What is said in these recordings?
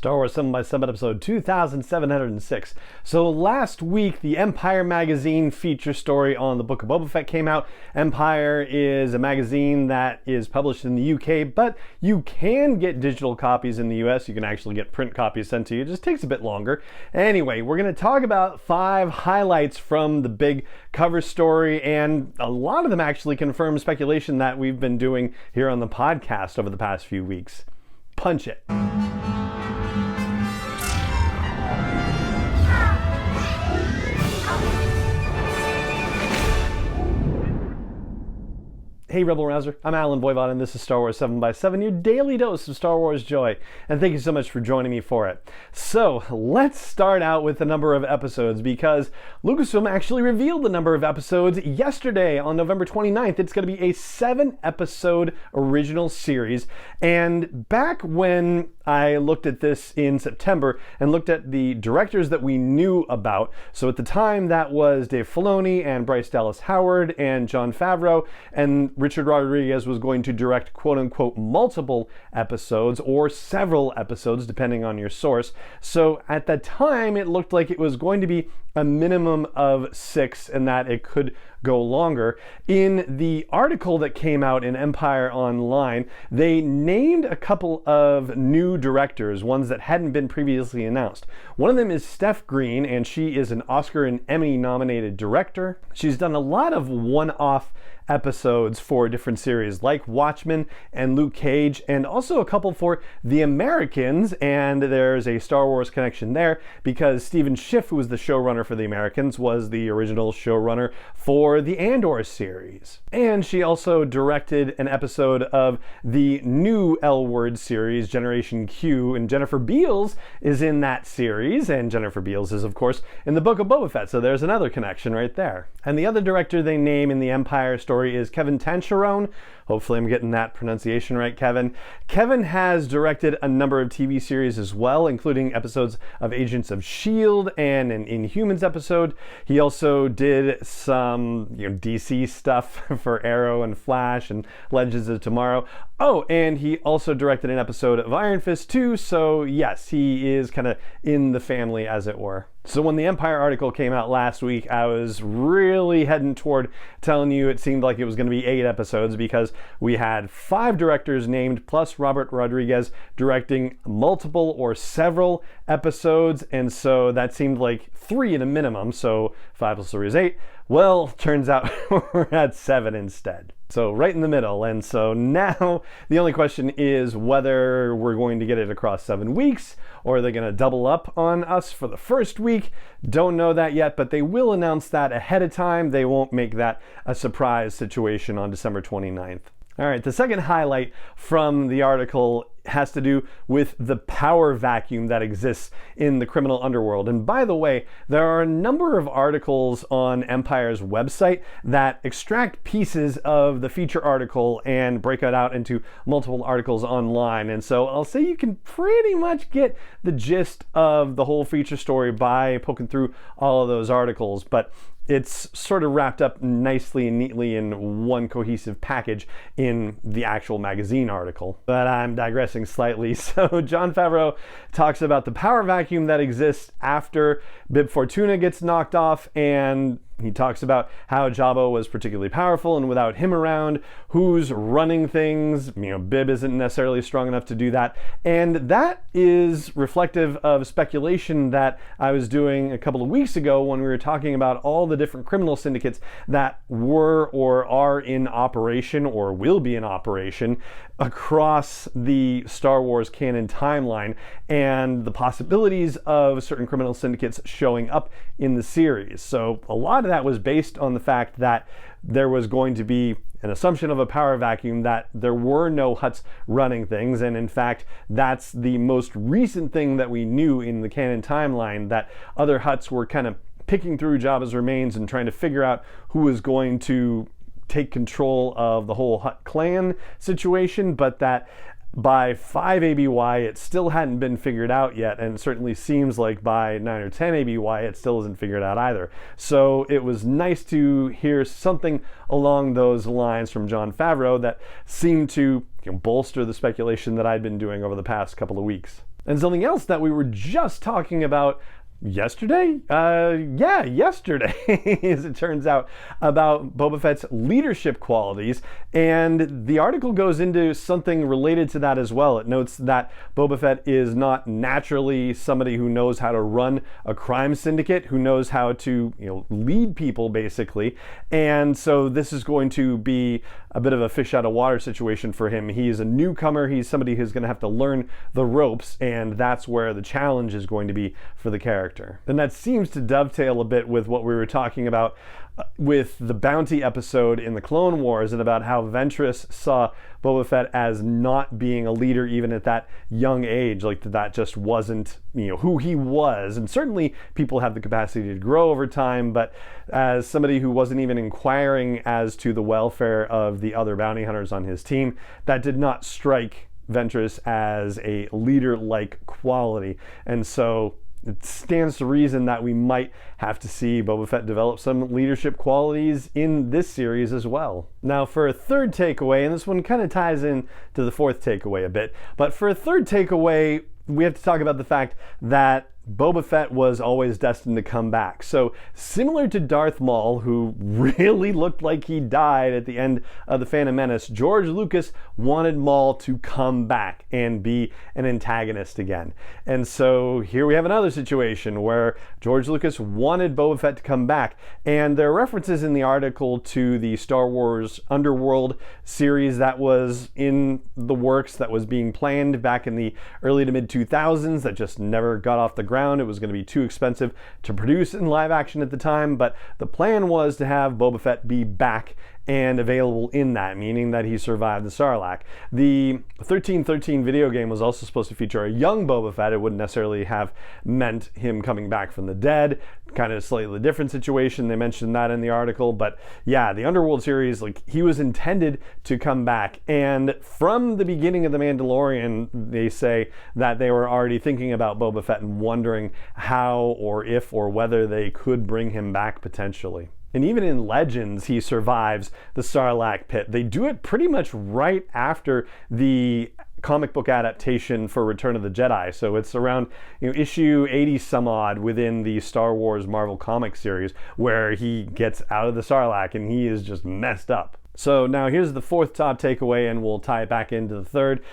Star Wars 7 by 7 episode 2706. So last week, the Empire magazine feature story on the Book of Boba Fett came out. Empire is a magazine that is published in the UK, but you can get digital copies in the US. You can actually get print copies sent to you. It just takes a bit longer. Anyway, we're going to talk about 5 highlights from the big cover story, and a lot of them actually confirm speculation that we've been doing here on the podcast over the past few weeks. Punch it. Hey Rebel Rouser, I'm Alan Voivod and this is Star Wars 7 by 7, your daily dose of Star Wars joy, and thank you so much for joining me for it. So let's start out with the number of episodes, because Lucasfilm actually revealed the number of episodes yesterday on November 29th. It's going to be a 7-episode original series, and back when I looked at this in September and looked at the directors that we knew about, so at the time that was Dave Filoni and Bryce Dallas Howard and Jon Favreau, and Richard Rodriguez was going to direct quote-unquote multiple episodes or several episodes depending on your source. So at that time it looked like it was going to be a minimum of 6 and that it could go longer. In the article that came out in Empire Online, they named a couple of new directors, ones that hadn't been previously announced. One of them is Steph Green, and she is an Oscar and Emmy nominated director. She's done a lot of one-off episodes for different series like Watchmen and Luke Cage, and also a couple for The Americans, and there's a Star Wars connection there because Stephen Schiff, who was the showrunner for The Americans, was the original showrunner for the Andor series. And she also directed an episode of the new L Word series, Generation Q, and Jennifer Beals is in that series, and Jennifer Beals is of course in the Book of Boba Fett, so there's another connection right there. And the other director they name in the Empire story is Kevin Tancharoen. Hopefully I'm getting that pronunciation right, Kevin. Kevin has directed a number of TV series as well, including episodes of Agents of S.H.I.E.L.D. and an Inhumans episode. He also did some DC stuff for Arrow and Flash and Legends of Tomorrow. Oh, and he also directed an episode of Iron Fist 2, so yes, he is kind of in the family, as it were. So when the Empire article came out last week, I was really heading toward telling you it seemed like it was going to be 8 episodes, because we had 5 directors named, plus Robert Rodriguez directing multiple or several episodes, and so that seemed like 3 at a minimum, so 5 plus 3 is 8. Well, turns out we're at 7 instead. So right in the middle, and so now the only question is whether we're going to get it across 7 weeks, or are they going to double up on us for the first week? Don't know that yet, but they will announce that ahead of time. They won't make that a surprise situation on December 29th. All right, the second highlight from the article has to do with the power vacuum that exists in the criminal underworld. And by the way, there are a number of articles on Empire's website that extract pieces of the feature article and break it out into multiple articles online. And so I'll say you can pretty much get the gist of the whole feature story by poking through all of those articles. But it's sort of wrapped up nicely and neatly in one cohesive package in the actual magazine article. But I'm digressing slightly. So Jon Favreau talks about the power vacuum that exists after Bib Fortuna gets knocked off, and he talks about how Jabba was particularly powerful, and without him around, who's running things? Bib isn't necessarily strong enough to do that. And that is reflective of speculation that I was doing a couple of weeks ago when we were talking about all the different criminal syndicates that were or are in operation or will be in operation across the Star Wars canon timeline, and the possibilities of certain criminal syndicates showing up in the series. So a lot of that was based on the fact that there was going to be an assumption of a power vacuum, that there were no Hutts running things, and in fact that's the most recent thing that we knew in the canon timeline, that other Hutts were kind of picking through Jabba's remains and trying to figure out who was going to take control of the whole Hutt clan situation, but that by 5 ABY it still hadn't been figured out yet, and it certainly seems like by 9 or 10 ABY it still isn't figured out either. So it was nice to hear something along those lines from Jon Favreau that seemed to bolster the speculation that I'd been doing over the past couple of weeks. And something else that we were just talking about yesterday, as it turns out, about Boba Fett's leadership qualities, and the article goes into something related to that as well. It notes that Boba Fett is not naturally somebody who knows how to run a crime syndicate, who knows how to lead people basically, and so this is going to be a bit of a fish out of water situation for him. He is a newcomer. He's somebody who's going to have to learn the ropes, and that's where the challenge is going to be for the character. And that seems to dovetail a bit with what we were talking about with the bounty episode in the Clone Wars, and about how Ventress saw Boba Fett as not being a leader even at that young age, like that just wasn't who he was. And certainly people have the capacity to grow over time, but as somebody who wasn't even inquiring as to the welfare of the other bounty hunters on his team, that did not strike Ventress as a leader-like quality. And so it stands to reason that we might have to see Boba Fett develop some leadership qualities in this series as well. Now, for a third takeaway, and this one kind of ties in to the fourth takeaway a bit, but for a third takeaway, we have to talk about the fact that Boba Fett was always destined to come back. So similar to Darth Maul, who really looked like he died at the end of The Phantom Menace, George Lucas wanted Maul to come back and be an antagonist again. And so here we have another situation where George Lucas wanted Boba Fett to come back. And there are references in the article to the Star Wars Underworld series that was in the works, that was being planned back in the early to mid 2000s, that just never got off the ground. It was going to be too expensive to produce in live action at the time, but the plan was to have Boba Fett be back and available in that, meaning that he survived the Sarlacc. The 1313 video game was also supposed to feature a young Boba Fett. It wouldn't necessarily have meant him coming back from the dead. Kind of a slightly different situation. They mentioned that in the article, but yeah, the Underworld series, he was intended to come back. And from the beginning of The Mandalorian, they say that they were already thinking about Boba Fett and wondering how or if or whether they could bring him back potentially. And even in Legends, he survives the Sarlacc pit. They do it pretty much right after the comic book adaptation for Return of the Jedi. So it's around issue 80 some odd within the Star Wars Marvel comic series where he gets out of the Sarlacc and he is just messed up. So now here's the fourth top takeaway, and we'll tie it back into the third.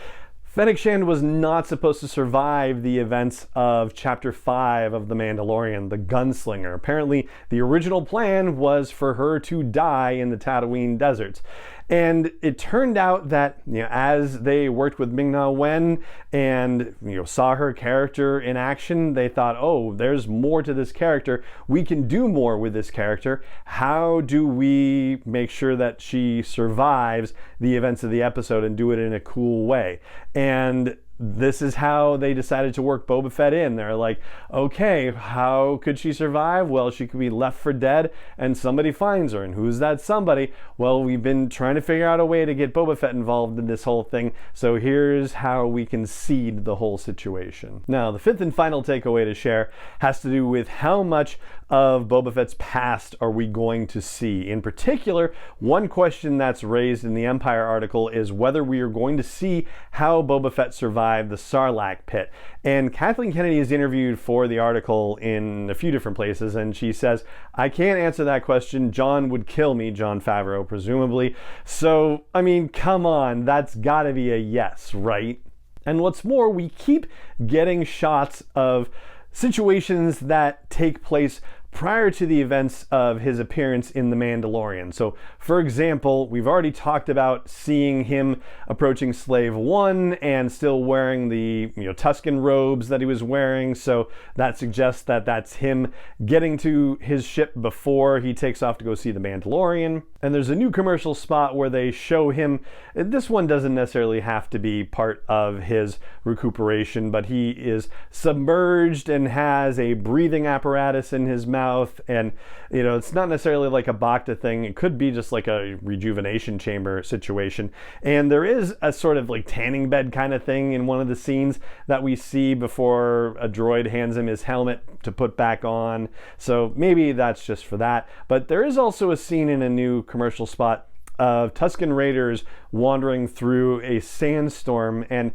Fennec Shand was not supposed to survive the events of Chapter 5 of The Mandalorian, the Gunslinger. Apparently, the original plan was for her to die in the Tatooine deserts. And it turned out that, as they worked with Ming-Na Wen and, saw her character in action, they thought, oh, there's more to this character. We can do more with this character. How do we make sure that she survives the events of the episode and do it in a cool way? And this is how they decided to work Boba Fett in. They're like, okay, how could she survive? Well, she could be left for dead and somebody finds her. And who's that somebody? Well, we've been trying to figure out a way to get Boba Fett involved in this whole thing. So here's how we can seed the whole situation. Now, the fifth and final takeaway to share has to do with how much of Boba Fett's past are we going to see? In particular, one question that's raised in the Empire article is whether we are going to see how Boba Fett survived the Sarlacc pit. And Kathleen Kennedy is interviewed for the article in a few different places, and she says, I can't answer that question. John would kill me, Jon Favreau, presumably. So, come on, that's gotta be a yes, right? And what's more, we keep getting shots of situations that take place prior to the events of his appearance in The Mandalorian. So, for example, we've already talked about seeing him approaching Slave One and still wearing the Tusken robes that he was wearing. So that suggests that that's him getting to his ship before he takes off to go see The Mandalorian. And there's a new commercial spot where they show him. This one doesn't necessarily have to be part of his recuperation, but he is submerged and has a breathing apparatus in his mouth. And it's not necessarily like a Bacta thing. It could be just like a rejuvenation chamber situation. And there is a sort of like tanning bed kind of thing in one of the scenes that we see before a droid hands him his helmet to put back on. So maybe that's just for that. But there is also a scene in a new commercial spot of Tusken Raiders wandering through a sandstorm, and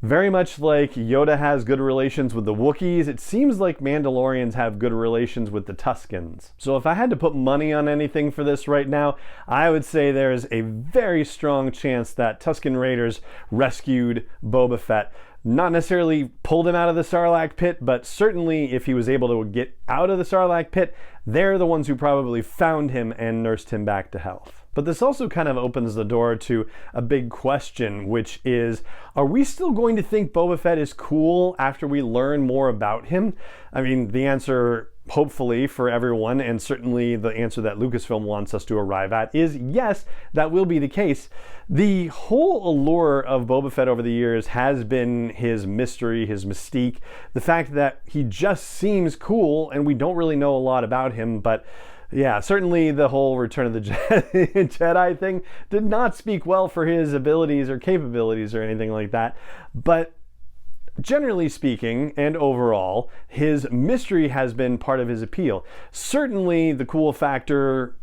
Very much like Yoda has good relations with the Wookiees, it seems like Mandalorians have good relations with the Tuskens. So if I had to put money on anything for this right now, I would say there's a very strong chance that Tusken Raiders rescued Boba Fett. Not necessarily pulled him out of the Sarlacc pit, but certainly if he was able to get out of the Sarlacc pit, they're the ones who probably found him and nursed him back to health. But this also kind of opens the door to a big question, which is, are we still going to think Boba Fett is cool after we learn more about him? I mean, the answer, hopefully for everyone, and certainly the answer that Lucasfilm wants us to arrive at, is yes, that will be the case. The whole allure of Boba Fett over the years has been his mystery, his mystique, the fact that he just seems cool and we don't really know a lot about him, but yeah, certainly the whole Return of the Jedi thing did not speak well for his abilities or capabilities or anything like that. But generally speaking, and overall, his mystery has been part of his appeal. Certainly the cool factor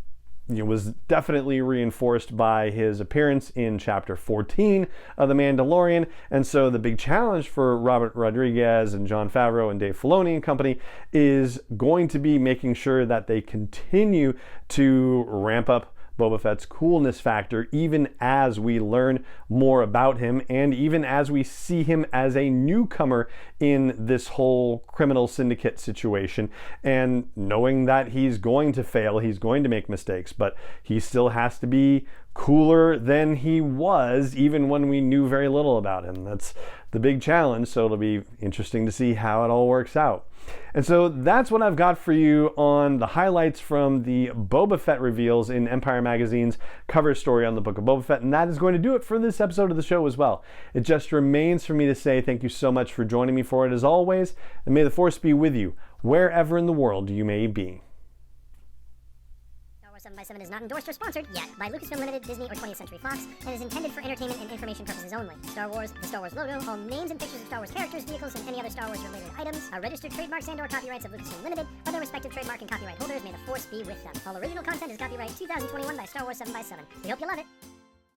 was definitely reinforced by his appearance in Chapter 14 of The Mandalorian, and so the big challenge for Robert Rodriguez and Jon Favreau and Dave Filoni and company is going to be making sure that they continue to ramp up Boba Fett's coolness factor even as we learn more about him and even as we see him as a newcomer in this whole criminal syndicate situation, and knowing that he's going to fail, he's going to make mistakes, but he still has to be cooler than he was even when we knew very little about him. That's the big challenge, so it'll be interesting to see how it all works out. And so that's what I've got for you on the highlights from the Boba Fett reveals in Empire Magazine's cover story on the Book of Boba Fett, and that is going to do it for this episode of the show as well. It just remains for me to say thank you so much for joining me for it as always, and may the Force be with you wherever in the world you may be. 7x7 is not endorsed or sponsored yet by Lucasfilm Limited, Disney, or 20th Century Fox, and is intended for entertainment and information purposes only. Star Wars, the Star Wars logo, all names and pictures of Star Wars characters, vehicles, and any other Star Wars-related items are registered trademarks and/or copyrights of Lucasfilm Limited, or their respective trademark and copyright holders. May the Force be with them. All original content is copyright 2021 by Star Wars 7x7. We hope you love it.